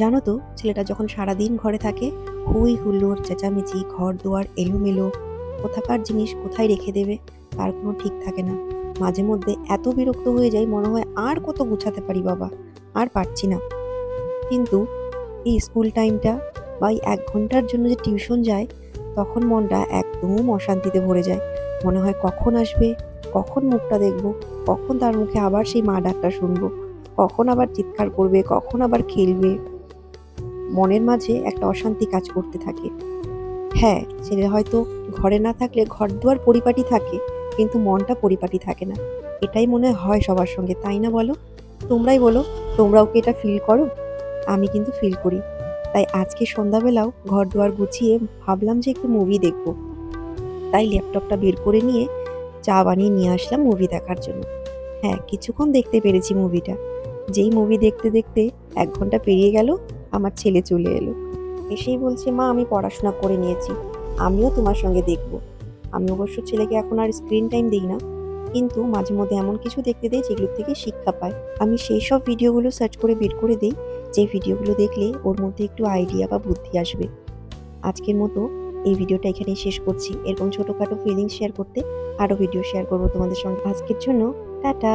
জানো তো, ছেলেটা যখন সারাদিন ঘরে থাকে, হই হুল্লোড় চেঁচামেচি, ঘর দুয়ার এলোমেলো, কোথাকার জিনিস কোথায় রেখে দেবে তার কোনো ঠিক থাকে না। মাঝে মধ্যে এত বিরক্ত হয়ে যায়, মনে হয় আর কত গুছাতে পারি বাবা, আর পারছি না। কিন্তু এই স্কুল টাইমটা বা এই 1 ঘন্টার জন্য যে টিউশন যায়, তখন মনটা একদম অশান্তিতে ভরে যায়। মনে হয় কখন আসবে, কখন মুখটা দেখবো, কখন তার মুখে আবার সেই মা ডাকটা শুনবো, কখন আবার চিৎকার করবে, কখন আবার খেলবে। মনের মাঝে একটা অশান্তি কাজ করতে থাকে। হ্যাঁ, ছেলে হয়তো ঘরে না থাকলে ঘরদুয়ার পরিপাটি থাকে, কিন্তু মনটা পরিপাটি থাকে না। এটাই মনে হয় সবার সঙ্গে, তাই না বলো? তোমরাই বলো, তোমরাও কি এটা ফিল করো? আমি কিন্তু ফিল করি। তাই আজকে সন্ধ্যাবেলাও ঘরদুয়ার গুছিয়ে ভাবলাম যে একটু মুভি দেখব। তাই ল্যাপটপটা বের করে নিয়ে চা বানিয়ে নিয়ে আসলাম মুভি দেখার জন্য। হ্যাঁ, কিছুক্ষণ দেখতে পেরেছি মুভিটা। যেই মুভি দেখতে দেখতে 1 ঘন্টা পেরিয়ে গেল, আমার ছেলে চলে এলো। এসেই বলছে, মা আমি পড়াশোনা করে নিয়েছি, আমিও তোমার সঙ্গে দেখব। আমি অবশ্য ছেলেকে এখন আর স্ক্রিন টাইম দিই না, কিন্তু মাঝে মধ্যে এমন কিছু দেখতে দেই যেগুলো থেকে শিক্ষা পায়। আমি সেই সব ভিডিওগুলো সার্চ করে বের করে দিই, যে ভিডিওগুলো দেখলে ওর মধ্যে একটু আইডিয়া বা বুদ্ধি আসবে। আজকের মতো এই ভিডিওটা এখানেই শেষ করছি। এরকম ছোটখাটো ফিলিংস শেয়ার করতে আরও ভিডিও শেয়ার করবো তোমাদের সঙ্গে। আজকের জন্য টাটা।